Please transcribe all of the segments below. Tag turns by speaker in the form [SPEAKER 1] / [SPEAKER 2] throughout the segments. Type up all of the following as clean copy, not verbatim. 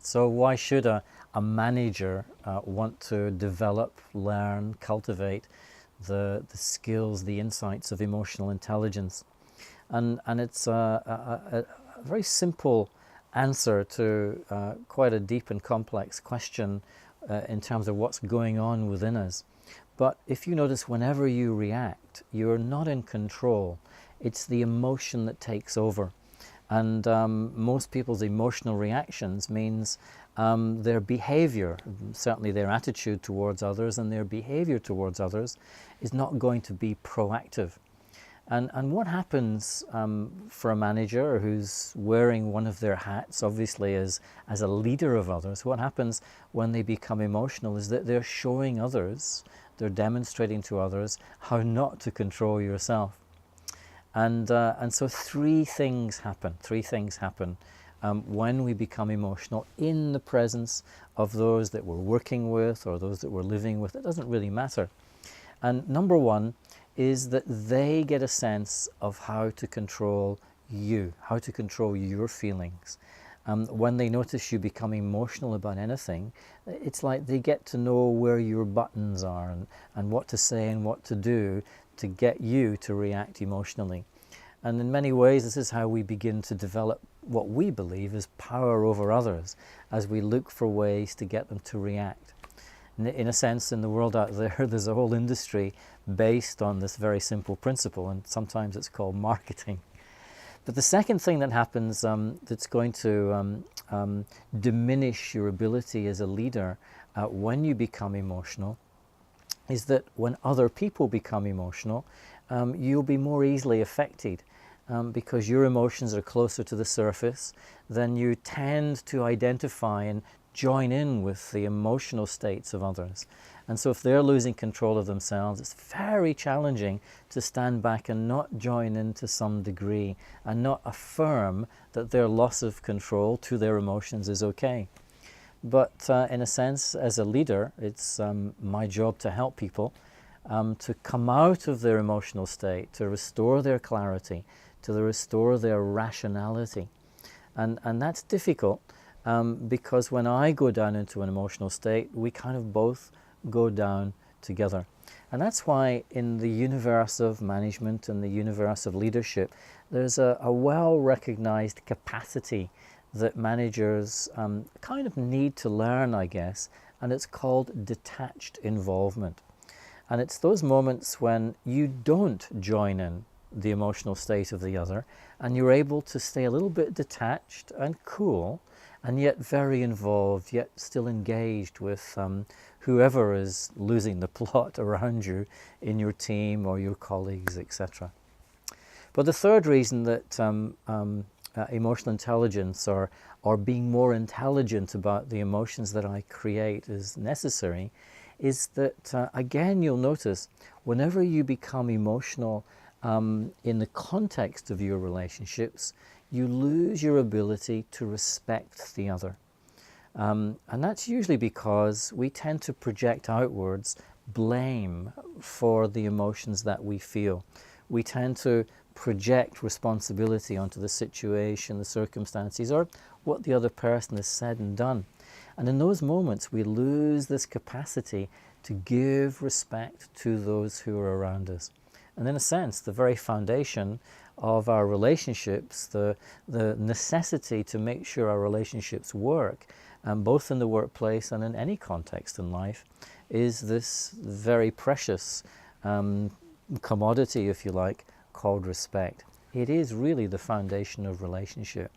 [SPEAKER 1] So why should a manager want to develop, learn, cultivate the skills, the insights of emotional intelligence? And it's a very simple answer to quite a deep and complex question in terms of what's going on within us. But if you notice, whenever you react, you're not in control. It's the emotion that takes over. And most people's emotional reactions means their behavior, certainly their attitude towards others and their behavior towards others, is not going to be proactive. And what happens for a manager who's wearing one of their hats, obviously as a leader of others, what happens when they become emotional is that they're showing others, they're demonstrating to others how not to control yourself. And so three things happen when we become emotional in the presence of those that we're working with or those that we're living with. It doesn't really matter. And number one is that they get a sense of how to control you, how to control your feelings. When they notice you become emotional about anything, it's like they get to know where your buttons are and what to say and what to do to get you to react emotionally. And in many ways, this is how we begin to develop what we believe is power over others, as we look for ways to get them to react. In a sense, in the world out there, there's a whole industry based on this very simple principle, and sometimes it's called marketing. But the second thing that happens that's going to diminish your ability as a leader when you become emotional is that when other people become emotional, you'll be more easily affected. Because your emotions are closer to the surface, then you tend to identify and join in with the emotional states of others. And so if they're losing control of themselves, it's very challenging to stand back and not join in to some degree and not affirm that their loss of control to their emotions is okay. But in a sense, as a leader, it's my job to help people to come out of their emotional state, to restore their clarity, to restore their rationality. And that's difficult because when I go down into an emotional state, we kind of both go down together. And that's why in the universe of management and the universe of leadership, there's a well-recognized capacity that managers kind of need to learn, I guess, and it's called detached involvement. And it's those moments when you don't join in the emotional state of the other, and you're able to stay a little bit detached and cool, and yet very involved, yet still engaged with whoever is losing the plot around you in your team or your colleagues, etc. But the third reason that emotional intelligence or being more intelligent about the emotions that I create is necessary is that, again, you'll notice whenever you become emotional in the context of your relationships, you lose your ability to respect the other. And that's usually because we tend to project outwards blame for the emotions that we feel. We tend to project responsibility onto the situation, the circumstances, or what the other person has said and done. And in those moments, we lose this capacity to give respect to those who are around us. And in a sense, the very foundation of our relationships, the necessity to make sure our relationships work, both in the workplace and in any context in life, is this very precious commodity, if you like, called respect. It is really the foundation of relationship.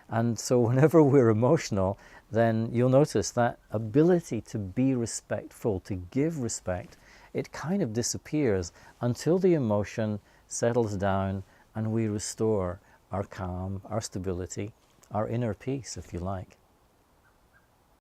[SPEAKER 1] And so whenever we're emotional, then you'll notice that ability to be respectful, to give respect, it kind of disappears until the emotion settles down and we restore our calm, our stability, our inner peace, if you like.